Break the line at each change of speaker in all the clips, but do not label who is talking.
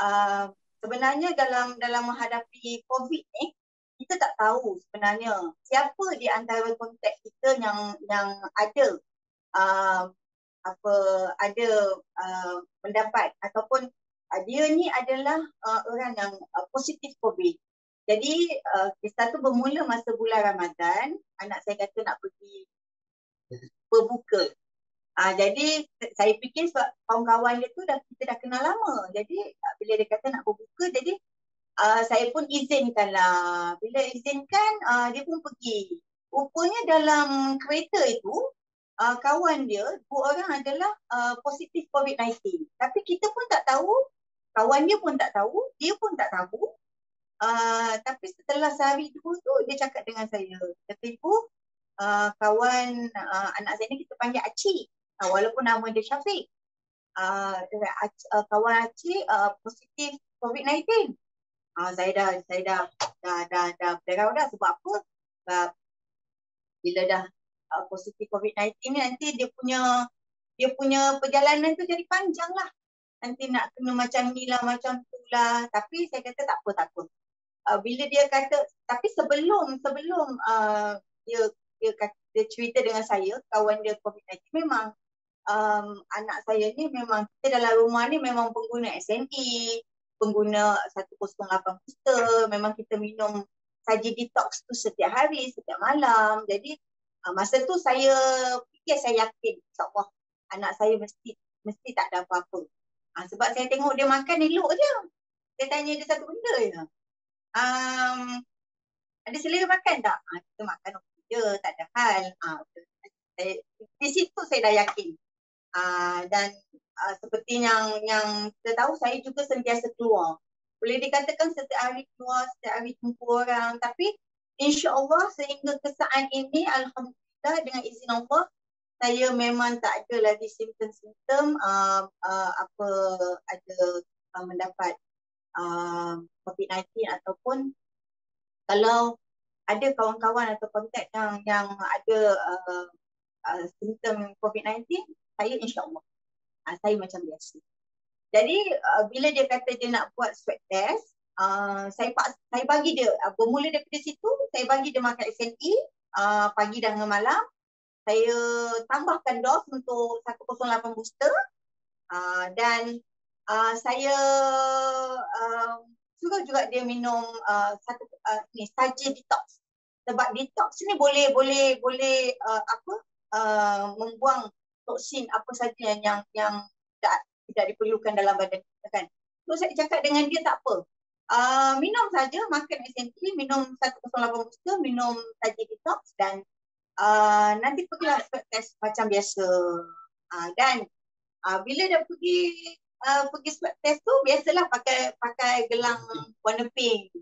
uh, sebenarnya dalam menghadapi COVID ni, kita tak tahu sebenarnya siapa di antara kontak kita yang ada uh, apa ada pendapat ataupun dia ni adalah orang yang positif COVID. Jadi kisah tu bermula masa bulan Ramadan, anak saya kata nak pergi berbuka. Jadi saya fikir sebab kawan-kawan dia tu kita dah kenal lama. Jadi bila dia kata nak berbuka, jadi saya pun izinkanlah. Bila izinkan, dia pun pergi. Rupanya dalam kereta itu, kawan dia, dua orang adalah positif COVID-19. Tapi kita pun tak tahu, kawan dia pun tak tahu, dia pun tak tahu. Tapi setelah sehari dua tu, dia cakap dengan saya. Kata ibu, kawan anak saya ni kita panggil Acik. Walaupun nama dia Syafiq. Kawan Acik positif COVID-19. Saya dah berderau dah. Sebab apa? Sebab bila dah positif COVID-19 ni, nanti dia punya perjalanan tu jadi panjang lah. Nanti nak kena macam ni lah, macam tu lah. Tapi saya kata tak apa. Bila dia kata, tapi sebelum dia cerita dengan saya, kawan dia COVID-19, memang anak saya ni memang, kita dalam rumah ni memang pengguna SNE, pengguna 108 booster, memang kita minum saji detox tu setiap hari, setiap malam. Jadi masa tu saya fikir, saya yakin insyaAllah anak saya mesti tak ada apa-apa. Sebab saya tengok dia makan elok je. Saya tanya dia satu benda je. Ada selera makan tak? Kita makan okey je, tak ada hal. Di situ saya dah yakin. Dan seperti yang kita tahu, saya juga sentiasa keluar. Boleh dikatakan setiap hari keluar, setiap hari jumpa orang. Tapi insya-Allah sehingga ke saat ini, alhamdulillah dengan izin Allah, saya memang tak ada lagi simptom-simptom mendapat COVID-19 ataupun kalau ada kawan-kawan atau kontak yang ada simptom COVID-19, saya insya-Allah saya macam biasa. Jadi bila dia kata dia nak buat swab test, saya bagi dia, bermula daripada situ, saya bagi dia makan SNE pagi dan malam. Saya tambahkan dos untuk 108 booster dan saya suruh juga dia minum saja detox. Sebab detox ni boleh membuang toksin apa saja yang tidak diperlukan dalam badan kita kan. So saya cakap dengan dia tak apa. Minum saja, makan SNE, minum 108 booster, minum saja detox dan nanti pergilah swab test macam biasa. Dan bila dah pergi swab test tu, biasalah pakai gelang warna pink.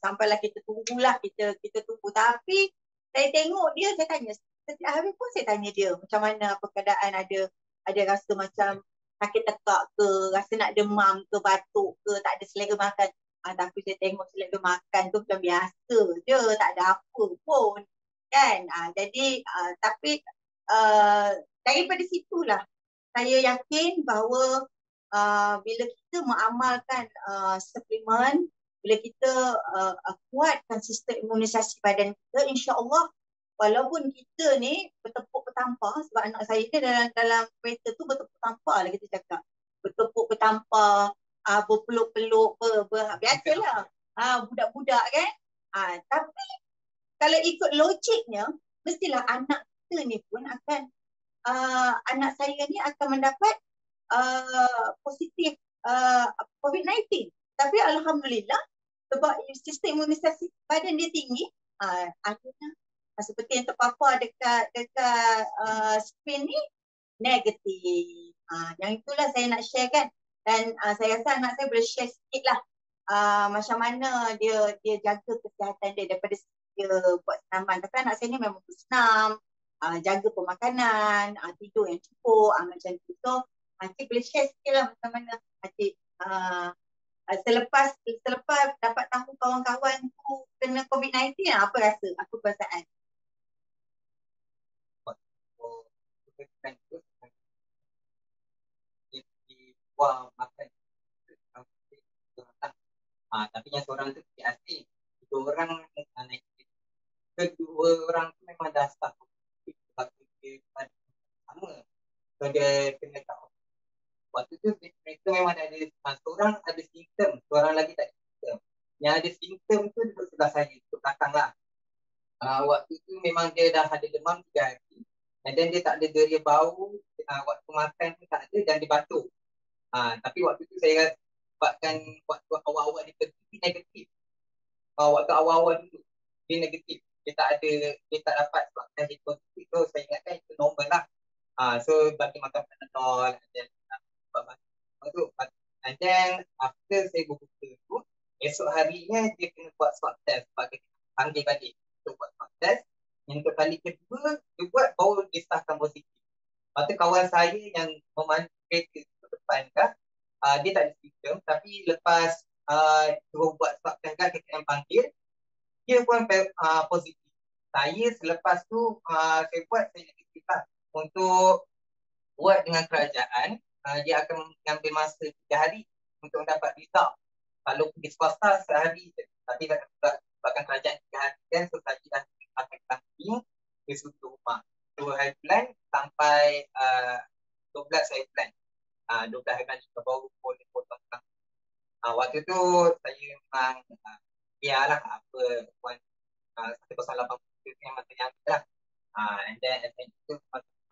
Sampailah kita tunggulah, kita tunggu. Tapi saya tengok dia, saya tanya setiap hari pun saya tanya dia macam mana apa keadaan, ada rasa macam sakit tekak ke, rasa nak demam ke, batuk ke, tak ada selera makan. Tapi saya tengok selera makan tu macam biasa je, tak ada apa pun kan. Jadi tapi daripada situlah saya yakin bahawa bila kita mengamalkan suplemen, bila kita kuatkan sistem imunisasi badan kita, insya-Allah walaupun kita ni bertepuk bertampar, sebab anak saya ni dalam kereta tu bertepuk tampar lah kita cakap. Bertepuk bertampar, berpeluk-peluk, biasalah. Budak-budak kan. Tapi kalau ikut logiknya, mestilah anak kita ni pun akan, anak saya ni akan mendapat positif COVID-19. Tapi alhamdulillah, sebab sistem imunisasi badan dia tinggi, akhirnya seperti yang terpapar dekat screen ni, negatif. Yang itulah saya nak share kan. Dan saya rasa anak saya boleh share sikit lah macam mana dia jaga kesihatan dia daripada dia buat senaman. Tapi anak saya ni memang bersenam, jaga pemakanan, tidur yang cukup, macam tu. So Cik boleh share sikit lah macam mana Cik selepas dapat tahu kawan-kawan tu kena COVID-19, apa rasa, apa perasaan?
Buang makan Tapi yang seorang tu tidak asing. Dua orang negatif. Kedua orang tu memang dah start positif sebab dia sama. So dia kena cut off. Waktu tu mereka memang ada seorang ada simptom, seorang lagi tak ada simptom. Yang ada simptom tu duduk sebelah saya, duduk belakang lah. Waktu tu memang dia dah ada demam 3 hari. And then dia tak ada deria bau, waktu makan pun tak ada dan dia batuk. Tapi waktu tu saya rasa sebabkan waktu awal-awal dia pergi negatif. Waktu awal-awal dulu dia negatif. Dia tak dapat sebabkan dia positif. So saya ingatkan itu normal lah. So bagi makan Panadol and then after saya berbuka tu, esok harinya dia kena buat swab test sebab dia panggil balik untuk buat swab test. Untuk kali kedua, dia buat baru disahkan positif. Lepas tu kawan saya yang memandu kereta ke depan kan, dia tak ada simptom, tapi lepas suruh buat swab test kan, kita yang panggil, dia pun positif. Saya selepas tu, saya negatif lah. Untuk buat dengan kerajaan, dia akan mengambil masa 3 hari untuk dapat result. Kalau pergi swasta sehari je. Tapi sebabkan kerajaan 3 hari kan, so saya dah akan kami di sudut rumah. 2 hari plan sampai 12 hari plan. 12 hari plan juga baru boleh potong. Waktu tu saya memang biarlah apa puan 108 itu memang saya ambil lah. And then itu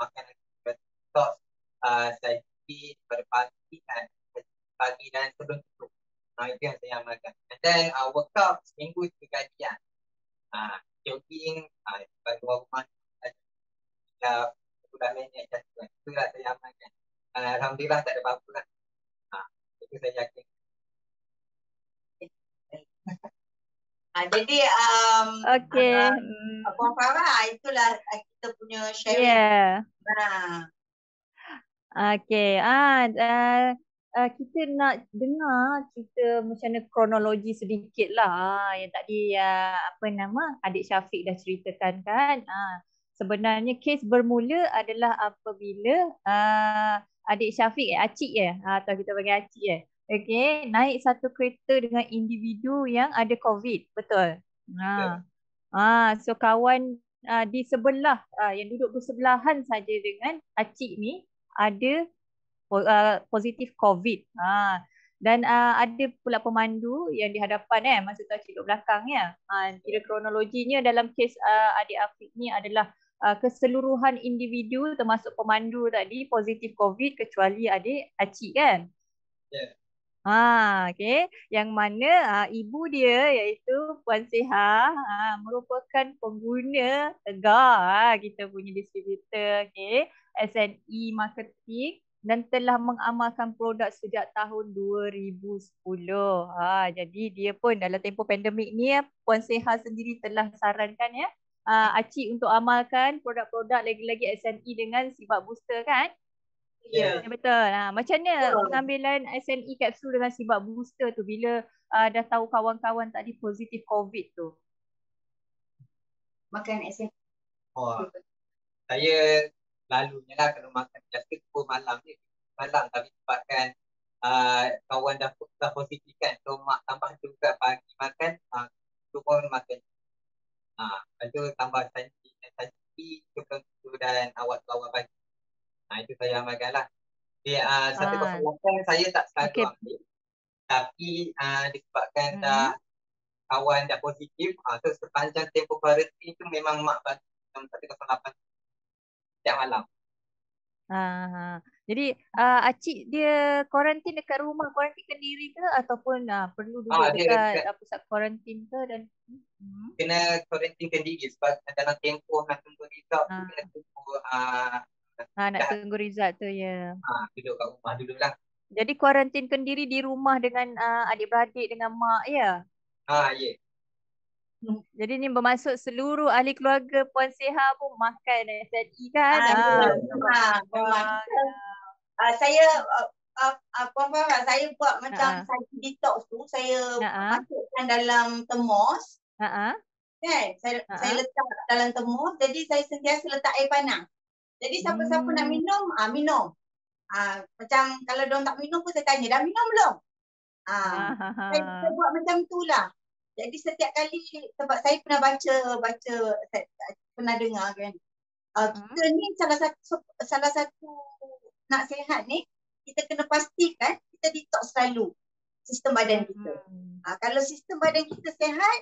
makan tok saya pergi pada pagi dan sebelum itu. Itu yang saya amalkan. And then workout seminggu 3 kali lah. Jogging pada luar rumah sudah manage macam tu. Itulah saya amalkan. Alhamdulillah tak ada apa-apa lah. Itu saya yakin.
Jadi Puan Farah, itulah kita punya sharing.
Okay. Kita nak dengar cerita macam mana kronologi sedikit lah. Yang tadi adik Syafiq dah ceritakan kan. Sebenarnya kes bermula adalah apabila adik Syafiq Acik atau kita panggil Acik okay, naik satu kereta dengan individu yang ada COVID, betul? So kawan di sebelah yang duduk bersebelahan saja dengan Acik ni ada positif COVID. Dan ada pula pemandu yang di hadapan masa tu Acik duduk belakang ya. Kira kronologinya dalam kes adik Afiq ni adalah keseluruhan individu termasuk pemandu tadi positif COVID kecuali adik Acik kan?
Ya.
Okay. Yang mana ibu dia iaitu Puan Seha merupakan pengguna Tegar kita punya distributor SNE Marketing dan telah mengamalkan produk sejak tahun 2010. Jadi dia pun dalam tempoh pandemik ni Puan Seha sendiri telah sarankan Acik untuk amalkan produk-produk lagi-lagi SNE dengan sifat booster kan? Ya, betul. Macam mana pengambilan SNE kapsul dengan sifat booster tu bila dah tahu kawan-kawan tadi positif COVID tu?
Makan SNE.
Saya lalunya lah kalau makan biasa pukul malam ni. Tapi sebabkan kawan dah positif kan. So mak tambah juga pagi makan, tu pun makan. Lepas tu tambah sanji, dan awal pagi. Itu saya amalkan lah. 108 saya tak selalu ambil. Tapi disebabkan dah kawan dah positif, so sepanjang tempoh kuarantin tu memang mak bagi 108 setiap malam.
Jadi Acik dia kuarantin dekat rumah, kuarantin sendiri ke ataupun perlu duduk dekat pusat kuarantin ke dan
kena kuarantin sendiri sebab dalam tempoh nak tunggu result tu kena tunggu
nak tunggu result tu ya.
Duduk kat rumah dululah.
Jadi kuarantin sendiri di rumah dengan adik-beradik dengan mak ya?
Ya.
Jadi ni bermaksud seluruh ahli keluarga Puan Seha pun makan SNE kan?
Saya Puan Farah, saya buat macam saya detox tu, saya masukkan dalam termos. Kan? Saya letak dalam termos, jadi saya sentiasa letak air panas. Jadi siapa-siapa nak minum, minum. Macam kalau diorang tak minum pun saya tanya, dah minum belum? Ah,
Ha, ha, ha.
saya buat macam tu lah. Jadi setiap kali, sebab saya pernah baca, saya pernah dengar kan. Kita ni salah satu nak sihat ni, kita kena pastikan kita detox selalu sistem badan kita. Kalau sistem badan kita sihat,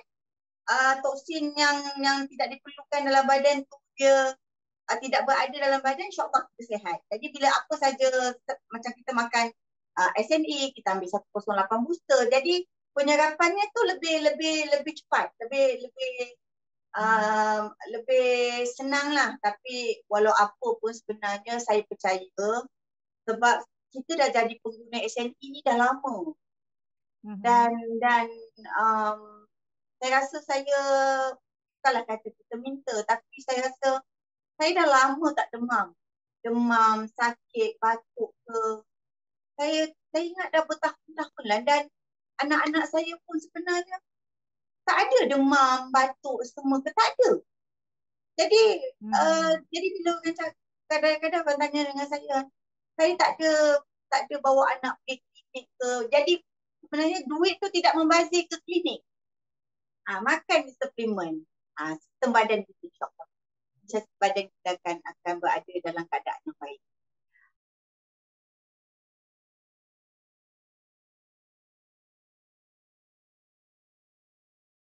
toksin yang tidak diperlukan dalam badan tu dia tidak berada dalam badan, insyaAllah kita sihat. Jadi bila apa saja macam kita makan SNE, kita ambil 108 booster. Jadi penyerapannya tu lebih cepat, lebih senang lah. Tapi walau apa pun sebenarnya saya percaya, sebab kita dah jadi pengguna SNE ni dah lama. Dan saya rasa saya, bukanlah kata kita minta, tapi saya rasa saya dah lama tak demam, sakit, batuk ke. Saya ingat dah bertahun-tahun lah, dan anak-anak saya pun sebenarnya tak ada demam, batuk semua ke, tak ada. Jadi jadi bila orang cakap, kadang-kadang orang tanya dengan saya tak ada bawa anak pergi klinik ke. Jadi sebenarnya duit tu tidak membazir ke klinik. Makan suplemen, sistem badan kita insyaAllah. Badan kita akan berada dalam keadaan